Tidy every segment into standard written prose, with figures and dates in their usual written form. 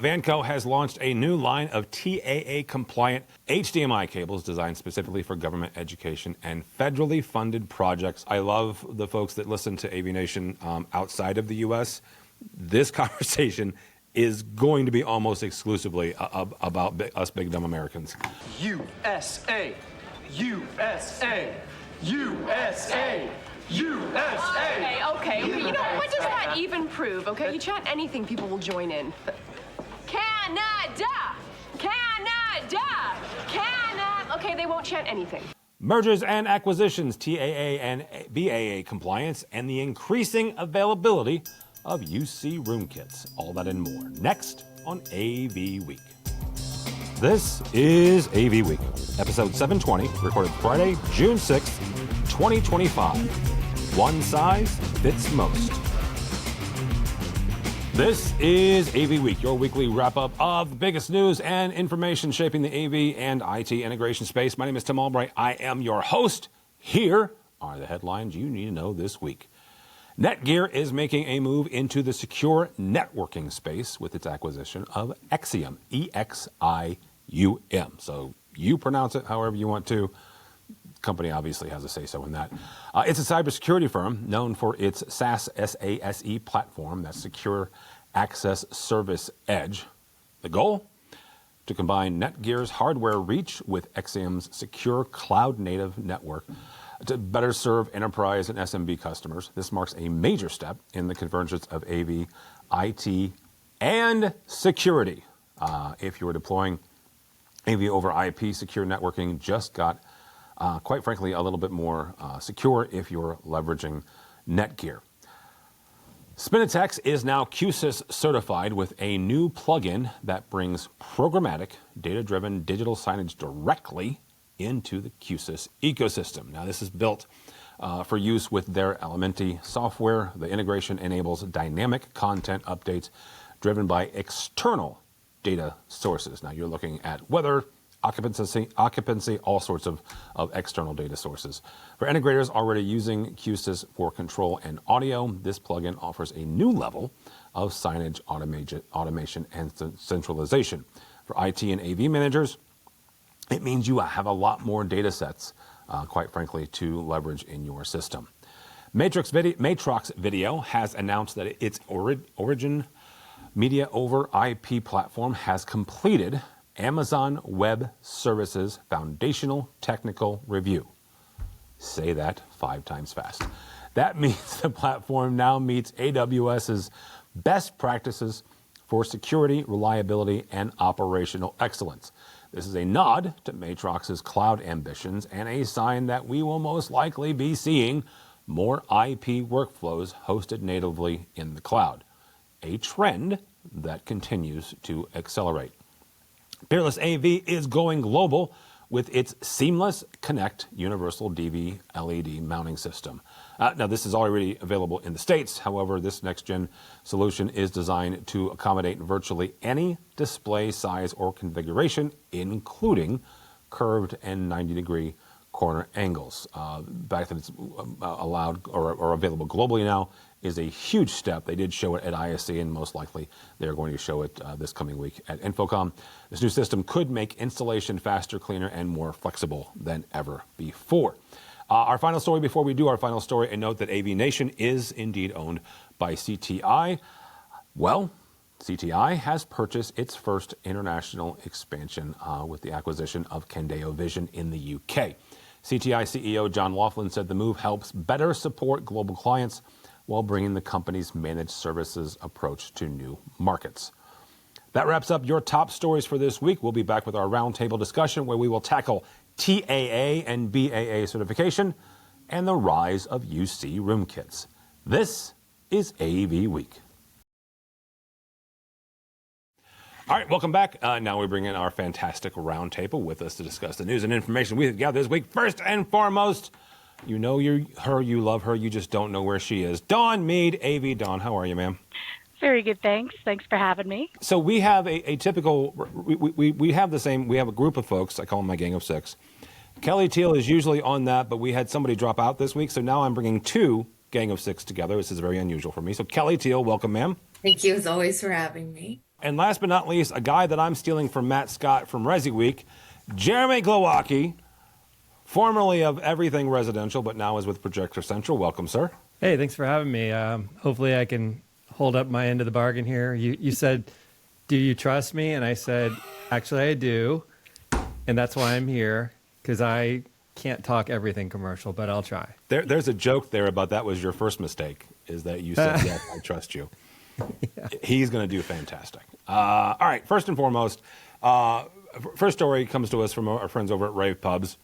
Vanco has launched a new line of TAA-compliant HDMI cables designed specifically for government education and federally funded projects. I love the folks that listen to AVNation outside of the U.S. This conversation is going to be almost exclusively about us big dumb Americans. USA! USA! USA! USA! Okay, you know, what does that even prove, okay? You chant anything, people will join in. Canada! Canada! Canada! Okay, they won't chant anything. Mergers and acquisitions, TAA and BAA compliance, and the increasing availability of UC room kits. All that and more next on AV Week. This is AV Week, episode 720, recorded Friday, June 6th, 2025. One size fits most. This is AV Week, your weekly wrap-up of the biggest news and information shaping the AV and IT integration space. My name is Tim Albright. I am your host. Here are the headlines you need to know this week. Netgear is making a move into the secure networking space with its acquisition of Exium, E-X-I-U-M. So you pronounce it however you want to. Company obviously has a say-so in that. It's a cybersecurity firm known for its SaaS platform, that Secure Access Service Edge. The goal? To combine Netgear's hardware reach with Exium's secure cloud-native network to better serve enterprise and SMB customers. This marks a major step in the convergence of AV, IT, and security. If you are deploying AV over IP, secure networking just got quite frankly, a little bit more secure if you're leveraging Netgear. Spinitex is now QSIS certified with a new plugin that brings programmatic, data-driven digital signage directly into the QSIS ecosystem. Now, this is built for use with their Elementi software. The integration enables dynamic content updates driven by external data sources. Now, you're looking at weather, occupancy, all sorts of external data sources. For integrators already using QSIS for control and audio, this plugin offers a new level of signage automation and centralization. For IT and AV managers, it means you have a lot more data sets, quite frankly, to leverage in your system. Matrox Video has announced that its Origin Media over IP platform has completed Amazon Web Services Foundational Technical Review. Say that 5 times fast. That means the platform now meets AWS's best practices for security, reliability, and operational excellence. This is a nod to Matrox's cloud ambitions and a sign that we will most likely be seeing more IP workflows hosted natively in the cloud, a trend that continues to accelerate. Peerless AV is going global with its Seamless Connect Universal DV LED mounting system. Now, this is already available in the States. However, this next-gen solution is designed to accommodate virtually any display size or configuration, including curved and 90-degree corner angles. The fact that it's allowed or available globally now is a huge step. They did show it at ISC, and most likely they're going to show it this coming week at Infocom. This new system could make installation faster, cleaner, and more flexible than ever before. Our final story before we do our final story, a note that AVNation is indeed owned by CTI. Well, CTI has purchased its first international expansion with the acquisition of Candeo Vision in the UK. CTI CEO John Laughlin said the move helps better support global clients while bringing the company's managed services approach to new markets. That wraps up your top stories for this week. We'll be back with our roundtable discussion where we will tackle TAA and BAA certification and the rise of UC room kits. This is AV Week. All right, welcome back. Now we bring in our fantastic roundtable with us to discuss the news and information we have gathered this week. First and foremost, you know her, you love her, you just don't know where she is. Dawn Mead, AV. Dawn, how are you, ma'am? Very good, thanks. Thanks for having me. So we have a typical, we have the same, we have a group of folks, I call them my gang of 6. Kelly Teal is usually on that, but we had somebody drop out this week, so now I'm bringing 2 gang of 6 together. This is very unusual for me. So Kelly Teal, welcome, ma'am. Thank you as always for having me. And last but not least, a guy that I'm stealing from Matt Scott from AVWeek, Jeremy Glowacki, formerly of Everything Residential, but now is with Projector Central. Welcome, sir. Hey, thanks for having me. Hopefully I can hold up my end of the bargain here. You said, do you trust me? And I said, actually, I do. And that's why I'm here, because I can't talk everything commercial, but I'll try. There's a joke there about that was your first mistake, is that you said, yes, I trust you. Yeah. He's going to do fantastic. All right, first and foremost, first story comes to us from our friends over at Rave Pubs,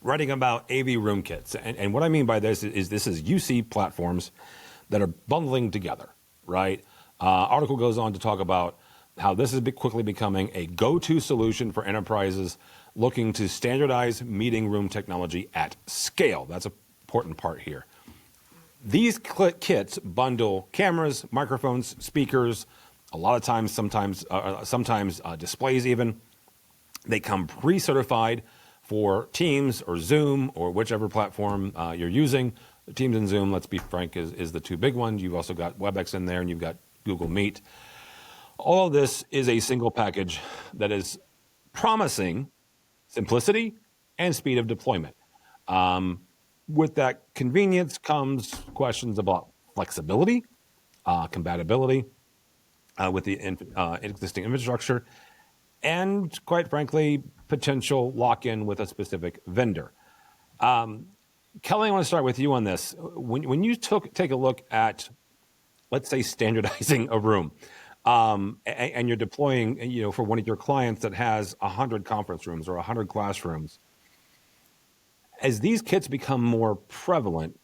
writing about AV room kits. And what I mean by this is UC platforms that are bundling together, right? Article goes on to talk about how this is quickly becoming a go-to solution for enterprises looking to standardize meeting room technology at scale. That's an important part here. These kits bundle cameras, microphones, speakers, a lot of times, sometimes displays even. They come pre-certified for Teams or Zoom or whichever platform you're using. Teams and Zoom, let's be frank, is the two big ones. You've also got WebEx in there and you've got Google Meet. All of this is a single package that is promising simplicity and speed of deployment. With that convenience comes questions about flexibility, compatibility with the existing infrastructure, and quite frankly, potential lock-in with a specific vendor. Kelly, I want to start with you on this. When you take a look at, let's say, standardizing a room, and you're deploying, for one of your clients that has 100 conference rooms or 100 classrooms, as these kits become more prevalent,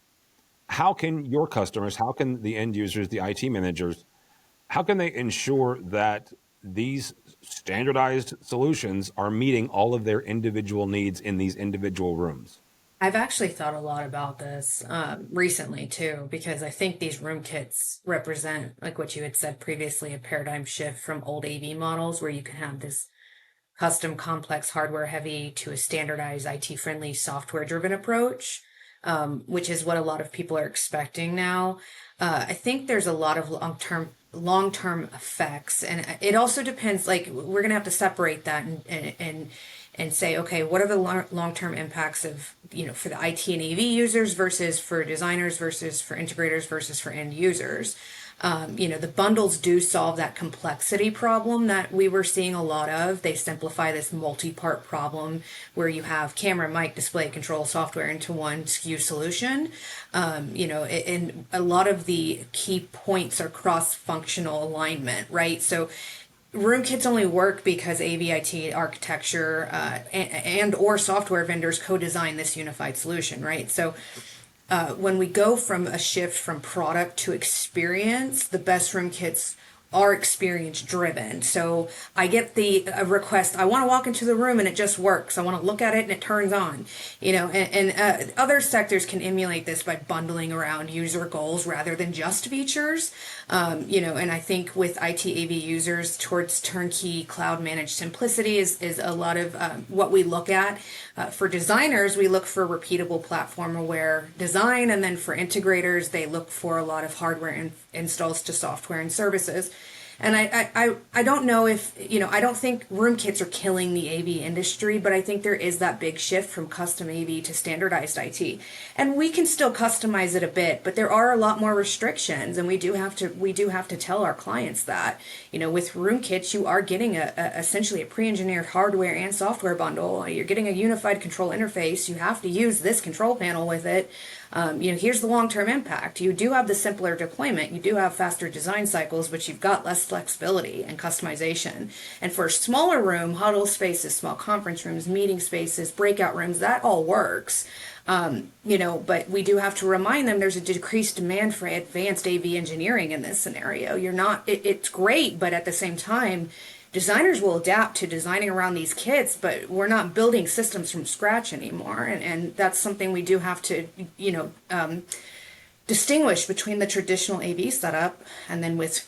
how can your customers, how can the end users, the IT managers, how can they ensure that these standardized solutions are meeting all of their individual needs in these individual rooms? I've actually thought a lot about this recently too, because I think these room kits represent, like what you had said previously, a paradigm shift from old AV models where you can have this custom, complex, hardware heavy to a standardized, IT friendly, software driven approach, which is what a lot of people are expecting now. I think there's a lot of long-term effects, and it also depends. Like, we're gonna have to separate that and say, okay, what are the long-term impacts of, for the IT and AV users versus for designers versus for integrators versus for end users. The bundles do solve that complexity problem that we were seeing a lot of. They simplify this multi-part problem where you have camera, mic, display, control, software into one SKU solution. And a lot of the key points are cross-functional alignment, right? So room kits only work because AV/IT architecture and or software vendors co-design this unified solution, right? So when we go from a shift from product to experience, the best room kits are experience driven. So I get the request, I want to walk into the room and it just works. I want to look at it and it turns on, and other sectors can emulate this by bundling around user goals rather than just features. And I think with IT AV users towards turnkey cloud managed simplicity is a lot of what we look at. For designers, we look for repeatable platform aware design. And then for integrators, they look for a lot of hardware installs to software and services. And I don't know if, I don't think room kits are killing the AV industry, but I think there is that big shift from custom AV to standardized IT. And we can still customize it a bit, but there are a lot more restrictions, and we do have to tell our clients that, with room kits, you are getting essentially a pre-engineered hardware and software bundle. You're getting a unified control interface. You have to use this control panel with it. Here's the long-term impact. You do have the simpler deployment. You do have faster design cycles, but you've got less flexibility and customization. And for a smaller room, huddle spaces, small conference rooms, meeting spaces, breakout rooms, that all works. But we do have to remind them there's a decreased demand for advanced AV engineering in this scenario. It's great, but at the same time, designers will adapt to designing around these kits, but we're not building systems from scratch anymore. And that's something we do have to, distinguish between the traditional AV setup and then with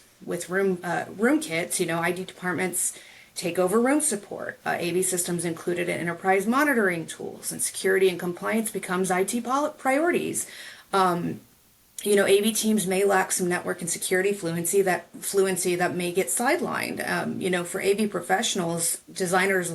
room kits. ID departments take over room support. AV systems included in enterprise monitoring tools, and security and compliance becomes IT priorities. AV teams may lack some network and security fluency that may get sidelined. For AV professionals, designers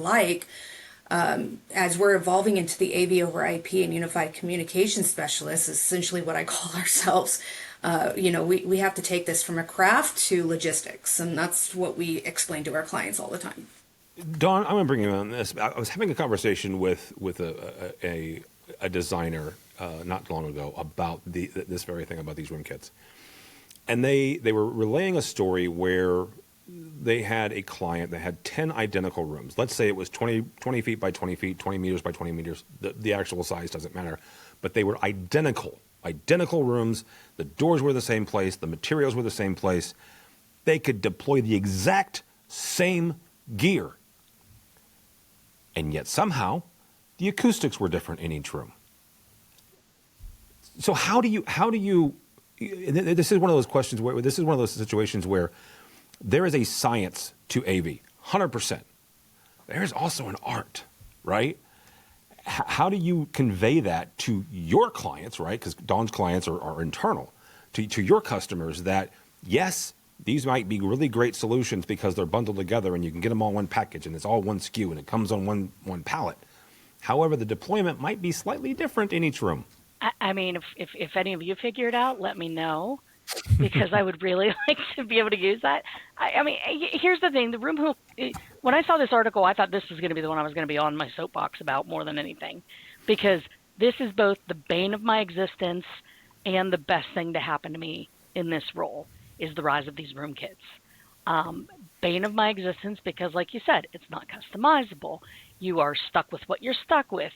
as we're evolving into the AV over IP and unified communication specialists, is essentially what I call ourselves. We have to take this from a craft to logistics, and that's what we explain to our clients all the time. Dawn, I'm going to bring you on this. I was having a conversation with a designer not long ago about this very thing, about these room kits. And they were relaying a story where they had a client that had 10 identical rooms. Let's say it was 20 feet by 20 feet, 20 meters by 20 meters. The actual size doesn't matter. But they were identical rooms. The doors were the same place. The materials were the same place. They could deploy the exact same gear. And yet somehow the acoustics were different in each room. So how do you, this is one of those questions where, this is one of those situations where there is a science to AV, 100%. There's also an art, right? How do you convey that to your clients, right? Because Dawn's clients are internal, to your customers, that yes, these might be really great solutions because they're bundled together and you can get them all in one package and it's all one SKU and it comes on one pallet. However, the deployment might be slightly different in each room. I mean, if any of you figure it out, let me know, because I would really like to be able to use that. I mean, here's the thing. When I saw this article, I thought this was going to be the one I was going to be on my soapbox about more than anything, because this is both the bane of my existence and the best thing to happen to me in this role is the rise of these room kits. Bane of my existence because, like you said, it's not customizable. You are stuck with what you're stuck with.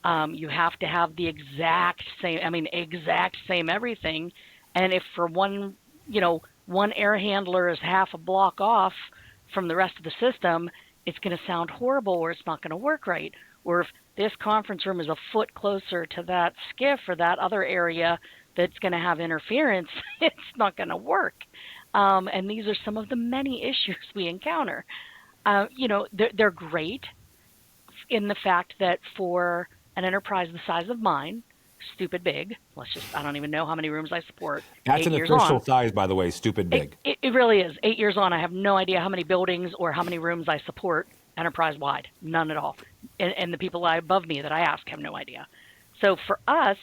You have to have the exact same everything. And if for one air handler is half a block off from the rest of the system, it's going to sound horrible or it's not going to work right. Or if this conference room is a foot closer to that skiff or that other area that's going to have interference, it's not going to work. And these are some of the many issues we encounter. They're great in the fact that for an enterprise the size of mine, stupid big, I don't even know how many rooms I support. That's an official size, by the way, stupid big. It really is. 8 years on, I have no idea how many buildings or how many rooms I support enterprise-wide. None at all. And the people above me that I ask have no idea. So for us,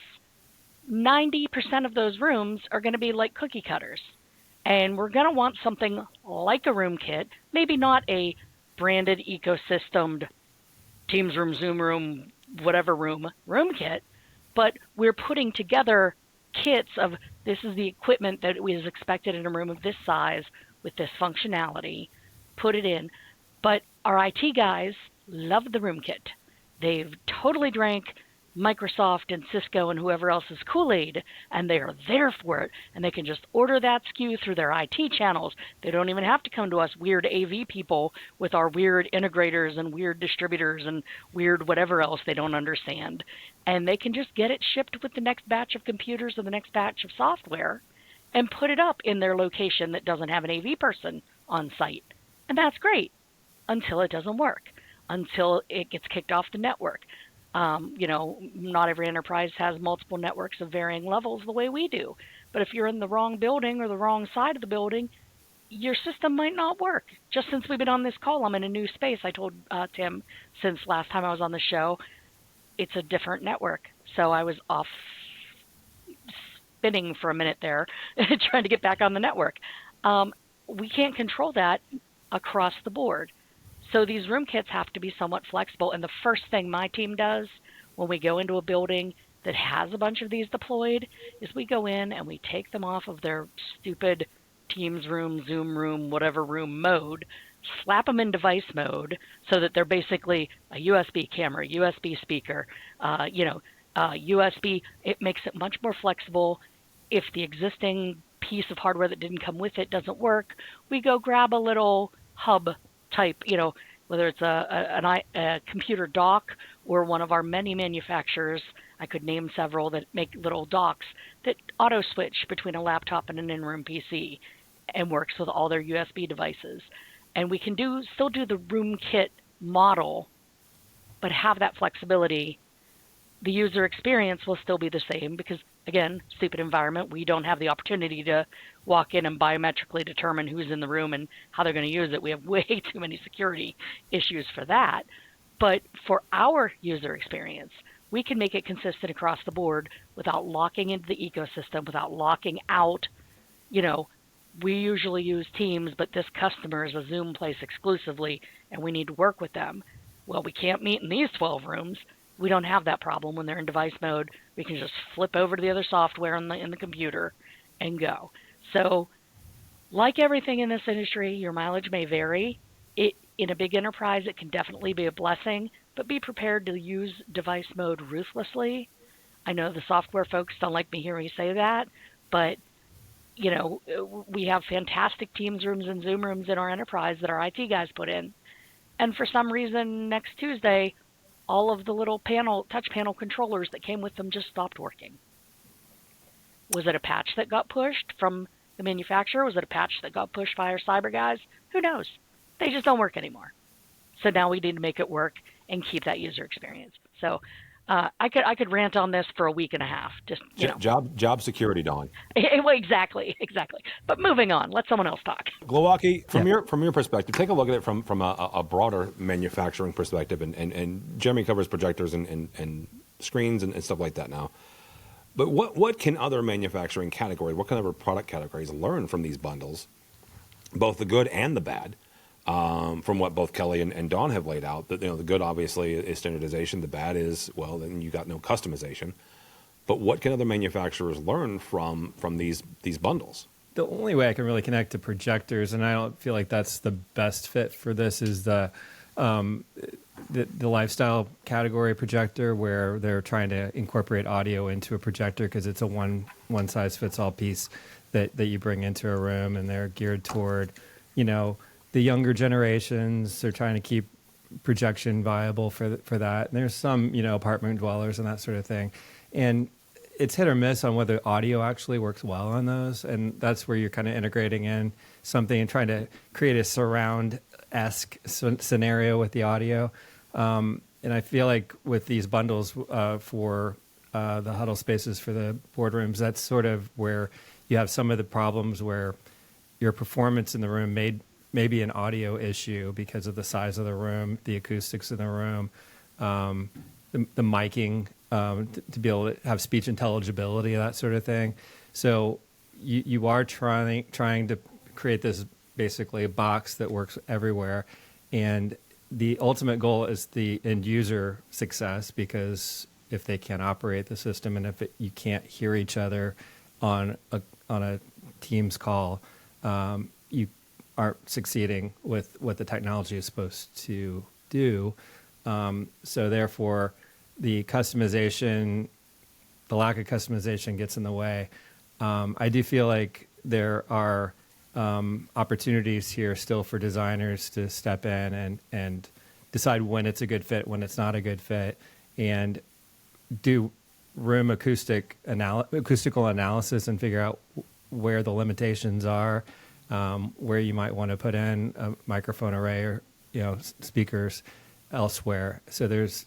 90% of those rooms are going to be like cookie cutters. And we're going to want something like a room kit, maybe not a branded ecosystemed Teams room, Zoom room, whatever room kit, but we're putting together kits of this is the equipment that is expected in a room of this size with this functionality, put it in. But our IT guys love the room kit. They've totally drank Microsoft and Cisco and whoever else's Kool-Aid, and they are there for it, and they can just order that SKU through their IT channels. They don't even have to come to us weird AV people with our weird integrators and weird distributors and weird whatever else they don't understand. And they can just get it shipped with the next batch of computers or the next batch of software and put it up in their location that doesn't have an AV person on site. And that's great until it doesn't work, until it gets kicked off the network. Not every enterprise has multiple networks of varying levels the way we do. But if you're in the wrong building or the wrong side of the building, your system might not work. Just since we've been on this call, I'm in a new space. I told Tim since last time I was on the show, it's a different network. So I was off spinning for a minute there, trying to get back on the network. We can't control that across the board. So these room kits have to be somewhat flexible. And the first thing my team does when we go into a building that has a bunch of these deployed is we go in and we take them off of their stupid Teams room, Zoom room, whatever room mode, slap them in device mode so that they're basically a USB camera, USB speaker, USB. It makes it much more flexible. If the existing piece of hardware that didn't come with it doesn't work, we go grab a little hub type, whether it's a computer dock or one of our many manufacturers. I could name several that make little docks that auto switch between a laptop and an in-room PC and works with all their USB devices. And we can still do the room kit model, but have that flexibility. The user experience will still be the same because again, stupid environment. We don't have the opportunity to walk in and biometrically determine who's in the room and how they're going to use it. We have way too many security issues for that. But for our user experience, we can make it consistent across the board without locking into the ecosystem, without locking out. We usually use Teams, but this customer is a Zoom place exclusively, and we need to work with them. Well, we can't meet in these 12 rooms. We don't have that problem when they're in device mode. We can just flip over to the other software in the computer and go. So, like everything in this industry, your mileage may vary. In a big enterprise, it can definitely be a blessing, but be prepared to use device mode ruthlessly. I know the software folks don't like me hearing me say that, but we have fantastic Teams rooms and Zoom rooms in our enterprise that our IT guys put in. And for some reason, next Tuesday, all of the little touch panel controllers that came with them just stopped working. Was it a patch that got pushed from the manufacturer? Was it a patch that got pushed by our cyber guys? Who knows? They just don't work anymore. So now we need to make it work and keep that user experience. So I could rant on this for a week and a half. Just job security, Dawn. Well, exactly. But moving on, let someone else talk. Glowacki, from your perspective, take a look at it from a broader manufacturing perspective, and Jeremy covers projectors and screens and stuff like that now. But what can other manufacturing categories, what kind of product categories learn from these bundles, both the good and the bad? From what both Kelly and Dawn have laid out, that the good obviously is standardization. The bad is, well, then you got no customization. But what can other manufacturers learn from these bundles? The only way I can really connect to projectors, and I don't feel like that's the best fit for this, is the lifestyle category projector, where they're trying to incorporate audio into a projector because it's a one size fits all piece that you bring into a room, and they're geared toward the younger generations. Are trying to keep projection viable for that. And there's some, apartment dwellers and that sort of thing. And it's hit or miss on whether audio actually works well on those. And that's where you're kind of integrating in something and trying to create a surround-esque scenario with the audio. And I feel like with these bundles for the huddle spaces for the boardrooms, that's sort of where you have some of the problems where your performance in the room may be an audio issue because of the size of the room, the acoustics in the room, the miking, to be able to have speech intelligibility, that sort of thing. So you are trying to create this basically a box that works everywhere. And the ultimate goal is the end user success, because if they can't operate the system and if you can't hear each other on a Teams call, you aren't succeeding with what the technology is supposed to do. So therefore, the lack of customization gets in the way. I do feel like there are opportunities here still for designers to step in and decide when it's a good fit, when it's not a good fit, and do room acoustical analysis and figure out where the limitations are, where you might want to put in a microphone array or speakers elsewhere. So there's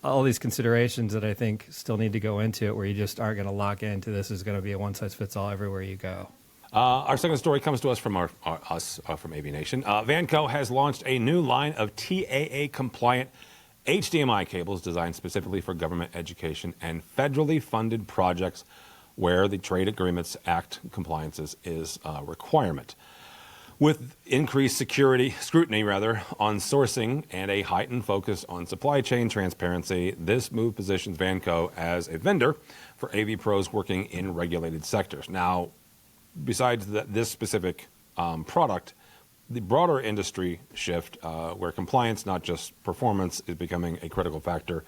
all these considerations that I think still need to go into it, where you just aren't going to lock into this is going to be a one size fits all everywhere you go. Our second story comes to us from from AVNation. Vanco has launched a new line of TAA compliant HDMI cables designed specifically for government, education, and federally funded projects where the Trade Agreements Act compliance is a requirement. With increased scrutiny on sourcing and a heightened focus on supply chain transparency, this move positions Vanco as a vendor for AV pros working in regulated sectors. Now, besides this specific product, the broader industry shift where compliance, not just performance, is becoming a critical factor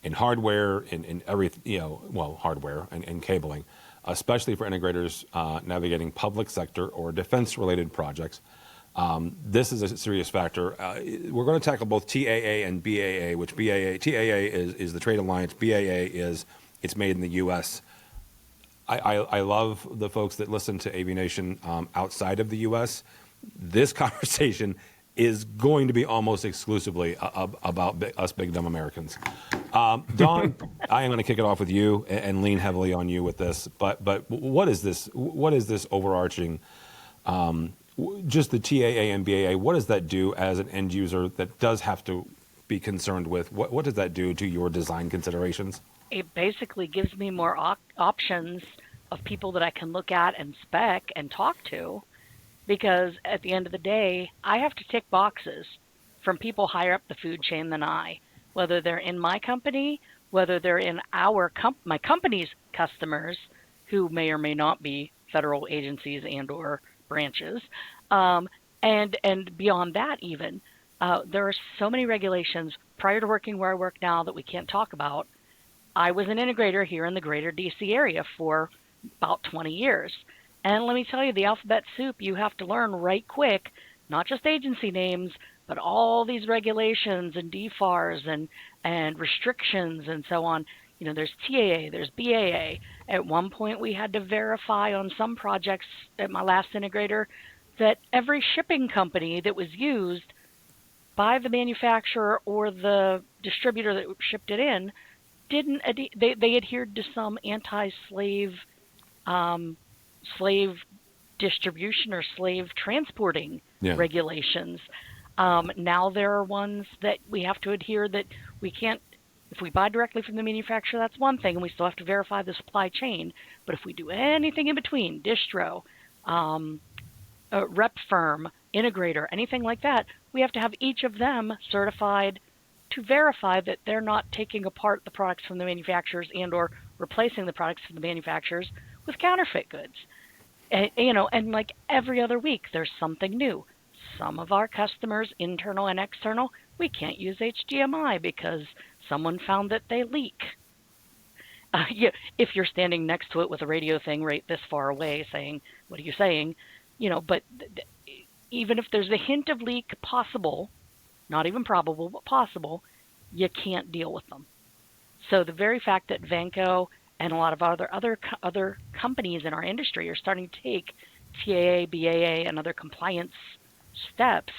in hardware, in hardware and cabling, especially for integrators navigating public sector or defense-related projects. This is a serious factor. We're going to tackle both TAA and BAA, which TAA is the trade alliance. BAA is it's made in the U.S. I love the folks that listen to AVNation outside of the U.S. This conversation is going to be almost exclusively about us big dumb Americans. Dawn, I am going to kick it off with you and lean heavily on you with this. But what is this? What is this overarching? Just the TAA and BAA. What does that do as an end user that does have to be concerned with? What does that do to your design considerations? It basically gives me more options of people that I can look at and spec and talk to, because at the end of the day, I have to tick boxes from people higher up the food chain than I, whether they're in my company, whether they're in my company's customers, who may or may not be federal agencies and or branches, and beyond that even. There are so many regulations prior to working where I work now that we can't talk about. I was an integrator here in the greater DC area for about 20 years. And let me tell you, the alphabet soup you have to learn right quick, not just agency names, but all these regulations and DFARs and restrictions and so on. You know, there's TAA, there's BAA. At one point, we had to verify on some projects at my last integrator that every shipping company that was used by the manufacturer or the distributor that shipped it in they adhered to some anti-slave slave distribution or slave transporting regulations. Now there are ones that we have to adhere that we can't. If we buy directly from the manufacturer, that's one thing, and we still have to verify the supply chain. But if we do anything in between, distro, rep firm, integrator, anything like that, we have to have each of them certified to verify that they're not taking apart the products from the manufacturers and or replacing the products from the manufacturers with counterfeit goods. And like every other week, there's something new. Some of our customers, internal and external, we can't use HDMI because someone found that they leak. If you're standing next to it with a radio thing right this far away saying, what are you saying? But even if there's a hint of leak possible, not even probable, but possible, you can't deal with them. So the very fact that Vanco and a lot of other companies in our industry are starting to take TAA, BAA, and other compliance steps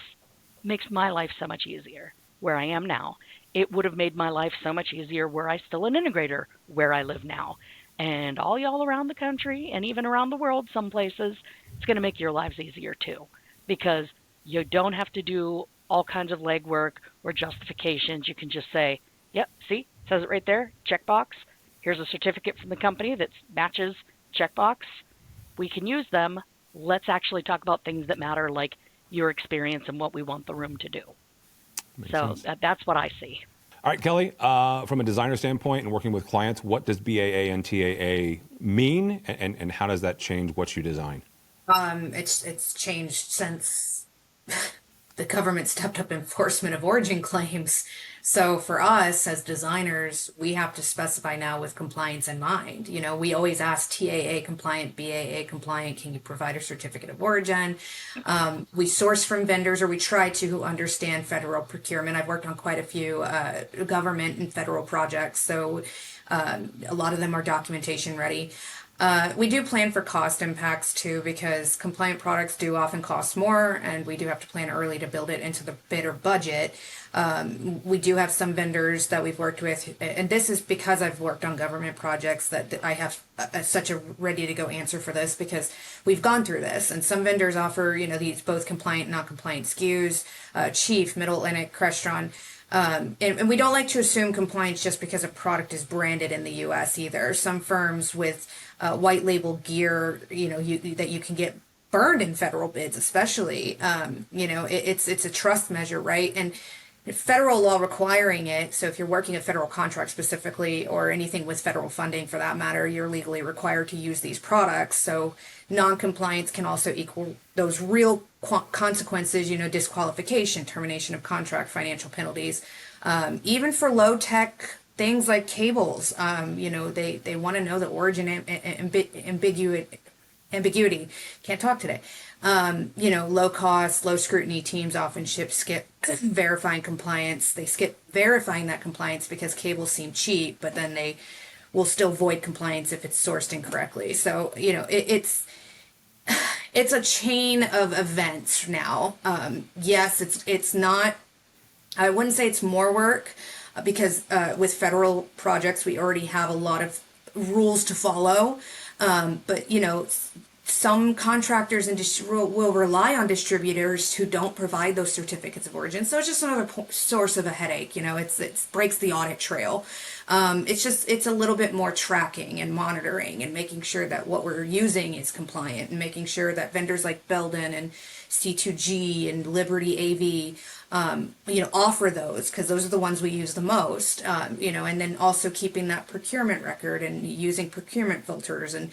makes my life so much easier where I am now. It would have made my life so much easier were I still an integrator where I live now. And all y'all around the country and even around the world, some places, it's going to make your lives easier too, because you don't have to do all kinds of legwork or justifications. You can just say, yep, see, it says it right there, checkbox. Here's a certificate from the company that matches checkbox. We can use them. Let's actually talk about things that matter, like your experience and what we want the room to do. So that's what I see. All right, Kelly, from a designer standpoint and working with clients, what does BAA and TAA mean, and how does that change what you design? It's changed since the government stepped up enforcement of origin claims. So for us as designers, we have to specify now with compliance in mind. We always ask TAA compliant, BAA compliant, can you provide a certificate of origin? We source from vendors, or we try to understand federal procurement. I've worked on quite a few government and federal projects, so a lot of them are documentation ready. We do plan for cost impacts too, because compliant products do often cost more, and we do have to plan early to build it into the bid or budget. We do have some vendors that we've worked with, and this is because I've worked on government projects that I have such a ready to go answer for this, because we've gone through this. And some vendors offer, these both compliant and not compliant SKUs, Chief, Middle Atlantic, Crestron. And we don't like to assume compliance just because a product is branded in the U.S. either. Some firms with white label gear, that you can get burned in federal bids, especially. It's a trust measure, right? And federal law requiring it. So if you're working a federal contract specifically, or anything with federal funding for that matter, you're legally required to use these products. So non-compliance can also equal those real consequences, disqualification, termination of contract, financial penalties. Even for low tech things like cables, they want to know the origin ambiguity. Can't talk today. Low cost, low scrutiny teams often skip verifying compliance. They skip verifying that compliance because cables seem cheap, but then they will still void compliance if it's sourced incorrectly. So, it's a chain of events now. Yes, it's not, I wouldn't say it's more work. because with federal projects, we already have a lot of rules to follow. But some contractors and will rely on distributors who don't provide those certificates of origin. So it's just another source of a headache. It breaks the audit trail. It's a little bit more tracking and monitoring and making sure that what we're using is compliant, and making sure that vendors like Belden and C2G and Liberty AV, offer those, because those are the ones we use the most, and then also keeping that procurement record and using procurement filters. And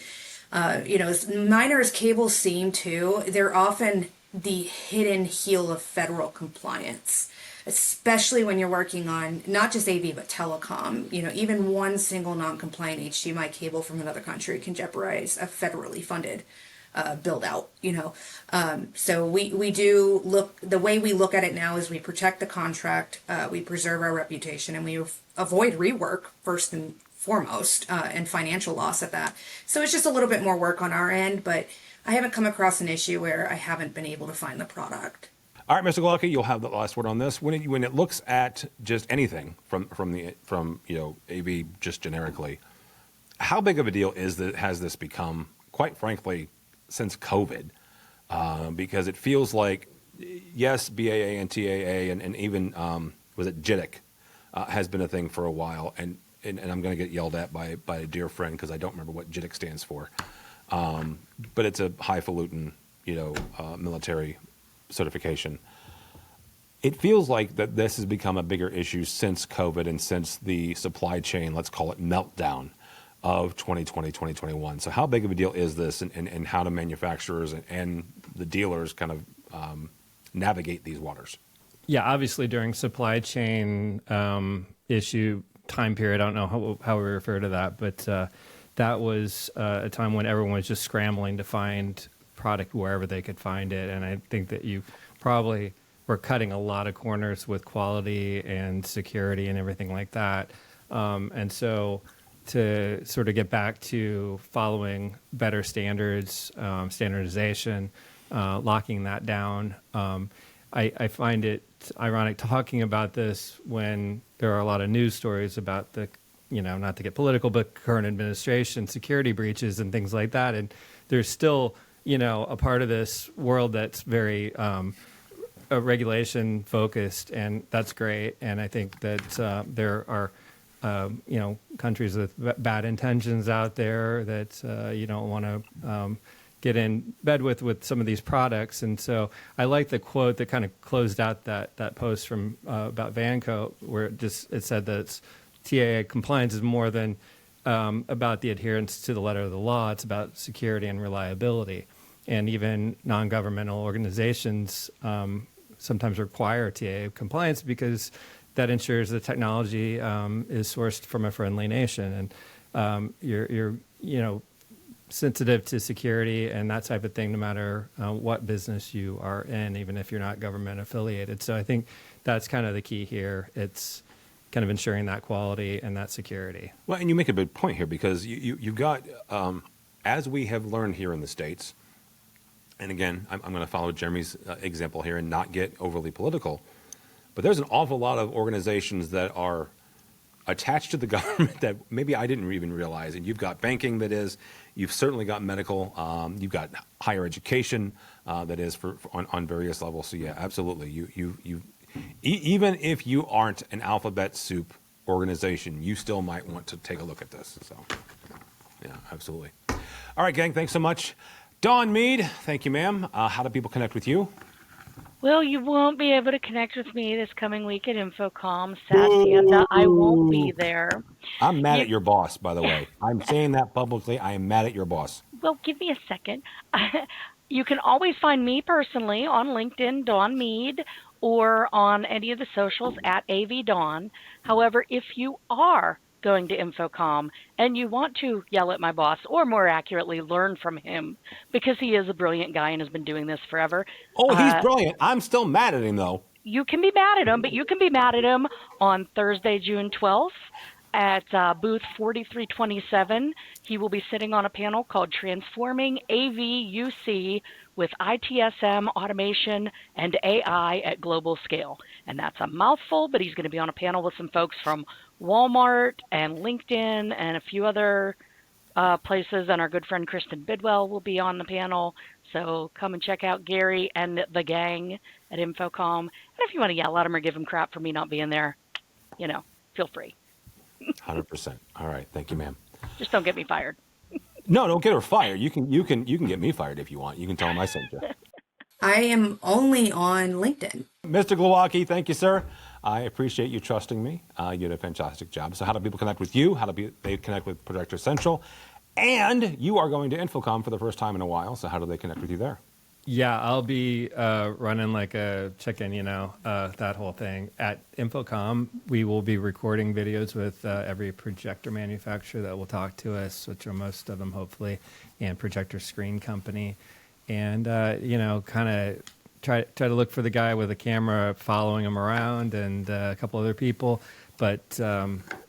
as minor as cables seem too, they're often the hidden heel of federal compliance, especially when you're working on not just AV but telecom. Even one single non-compliant HDMI cable from another country can jeopardize a federally funded build out. So we do look. The way we look at it now is we protect the contract, we preserve our reputation, and we avoid rework first and foremost, and financial loss at that. So it's just a little bit more work on our end, but I haven't come across an issue where I haven't been able to find the product. All right, Mr. Glucky, you'll have the last word on this. When it looks at just anything from AV just generically, how big of a deal has this become? Quite frankly, since COVID, because it feels like yes, BAA and TAA and even was it JITIC has been a thing for a while, and I'm going to get yelled at by a dear friend because I don't remember what JITIC stands for, but it's a highfalutin military certification. It feels like that this has become a bigger issue since COVID and since the supply chain, let's call it meltdown, of 2020, 2021. So how big of a deal is this, and how do manufacturers and the dealers kind of navigate these waters? Yeah, obviously during supply chain issue time period, I don't know how we refer to that, but that was a time when everyone was just scrambling to find product wherever they could find it. And I think that you probably were cutting a lot of corners with quality and security and everything like that. And so to sort of get back to following better standards, standardization, locking that down, I find it ironic talking about this when there are a lot of news stories about the, not to get political, but current administration security breaches and things like that. And there's still, a part of this world that's very regulation focused, and that's great. And I think that there are, countries with bad intentions out there that you don't want to get in bed with some of these products. And so I like the quote that kind of closed out that post from about Vanco, where it said that it's TAA compliance is more than about the adherence to the letter of the law. It's about security and reliability. And even non-governmental organizations sometimes require TAA compliance because that ensures the technology is sourced from a friendly nation. And you're sensitive to security and that type of thing, no matter what business you are in, even if you're not government affiliated. So I think that's kind of the key here. It's kind of ensuring that quality and that security. Well, and you make a big point here, because you've got, as we have learned here in the States, and again, I'm going to follow Jeremy's example here and not get overly political, but there's an awful lot of organizations that are attached to the government that maybe I didn't even realize. And you've got banking that is, you've certainly got medical, you've got higher education that is on various levels. So yeah, absolutely. Even if you aren't an alphabet soup organization, you still might want to take a look at this. So yeah, absolutely. All right, gang, thanks so much. Dawn Mead, thank you, ma'am. How do people connect with you? Well, you won't be able to connect with me this coming week at InfoComm. Sad Santa, I won't be there. I'm mad at your boss, by the way. I'm saying that publicly. I am mad at your boss. Well, give me a second. You can always find me personally on LinkedIn, Dawn Mead, or on any of the socials at AVDawn. However, if you are going to InfoComm and you want to yell at my boss, or more accurately, learn from him, because he is a brilliant guy and has been doing this forever. Oh, he's brilliant. I'm still mad at him, though. You can be mad at him, but you can be mad at him on Thursday, June 12th at booth 4327. He will be sitting on a panel called Transforming AVUC with ITSM, automation, and AI at global scale. And that's a mouthful, but he's going to be on a panel with some folks from Walmart and LinkedIn and a few other places. And our good friend Kristen Bidwell will be on the panel. So come and check out Gary and the gang at Infocom. And if you want to yell at him or give him crap for me not being there, feel free. 100%. All right. Thank you, ma'am. Just don't get me fired. No, don't get her fired. You can get me fired if you want. You can tell him I sent you. I am only on LinkedIn. Mr. Glowacki, thank you, sir. I appreciate you trusting me. You did a fantastic job. So how do people connect with you? How do they connect with Projector Central? And you are going to Infocom for the first time in a while. So how do they connect with you there? Yeah, I'll be running like a chicken, that whole thing. At Infocom, we will be recording videos with every projector manufacturer that will talk to us, which are most of them, hopefully, and projector screen company. And, kind of try to look for the guy with a camera following him around and a couple other people. But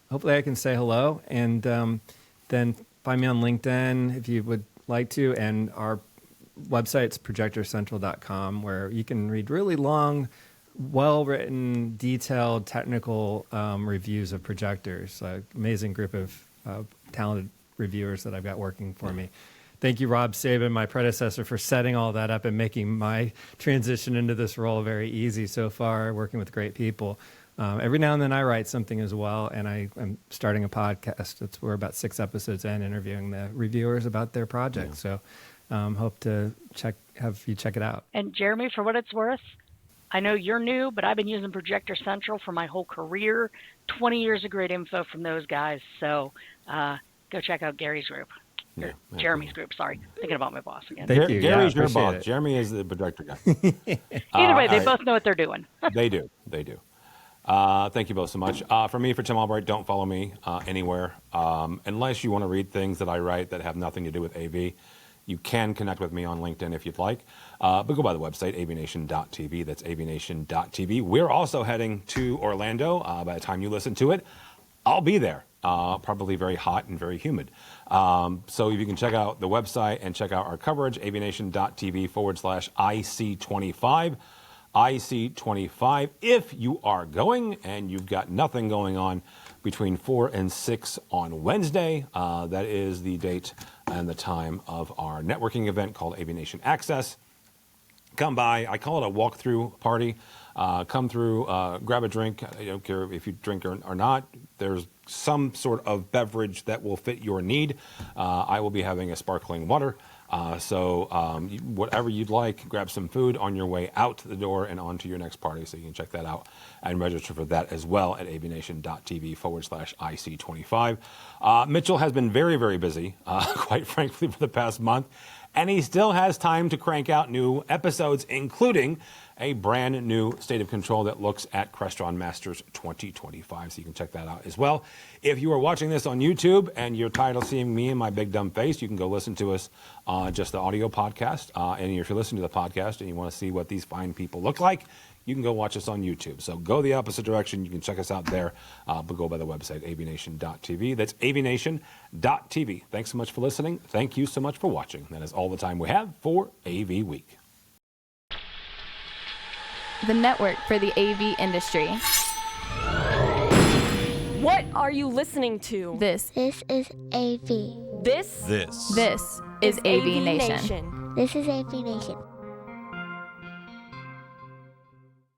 hopefully I can say hello. And then find me on LinkedIn if you would like to. And our website's projectorcentral.com, where you can read really long, well-written, detailed, technical reviews of projectors. Amazing group of talented reviewers that I've got working for me. Thank you, Rob Sabin, my predecessor, for setting all that up and making my transition into this role very easy so far, working with great people. Every now and then I write something as well, and I'm starting a podcast. We're about 6 episodes in, interviewing the reviewers about their projects. So hope to have you check it out. And Jeremy, for what it's worth, I know you're new, but I've been using Projector Central for my whole career. 20 years of great info from those guys. So go check out Gary's group. Jeremy's group, sorry. Thinking about my boss again. Thank you. Gary's your Appreciate boss. it. Jeremy is the projector guy. Either way, they both know what they're doing. They do. Thank you both so much. For me, for Tim Albright, don't follow me anywhere. Unless you want to read things that I write that have nothing to do with AV. You can connect with me on LinkedIn if you'd like. But go by the website, AVNation.tv. That's AVNation.tv. We're also heading to Orlando. By the time you listen to it, I'll be there. Probably very hot and very humid. So if you can check out the website and check out our coverage, AVNation.tv/IC25. IC25. If you are going and you've got nothing going on between 4 and 6 on Wednesday, that is the date and the time of our networking event called AVNation Access. Come by. I call it a walkthrough party. Come through, grab a drink. I don't care if you drink or not. There's some sort of beverage that will fit your need. I will be having a sparkling water. So whatever you'd like, grab some food on your way out the door and on to your next party. So you can check that out and register for that as well at avnation.tv/IC25. Mitchell has been very, very busy, quite frankly, for the past month. And he still has time to crank out new episodes, including a brand new State of Control that looks at Crestron Masters 2025. So you can check that out as well. If you are watching this on YouTube and you're tired of seeing me and my big dumb face, you can go listen to us on just the audio podcast. And if you're listening to the podcast and you want to see what these fine people look like, you can go watch us on YouTube. So go the opposite direction. You can check us out there, but go by the website, avnation.tv. That's avnation.tv. Thanks so much for listening. Thank you so much for watching. That is all the time we have for AV Week. The network for the AV industry. What are you listening to? This This is AV. This is AV Nation. This is AV Nation.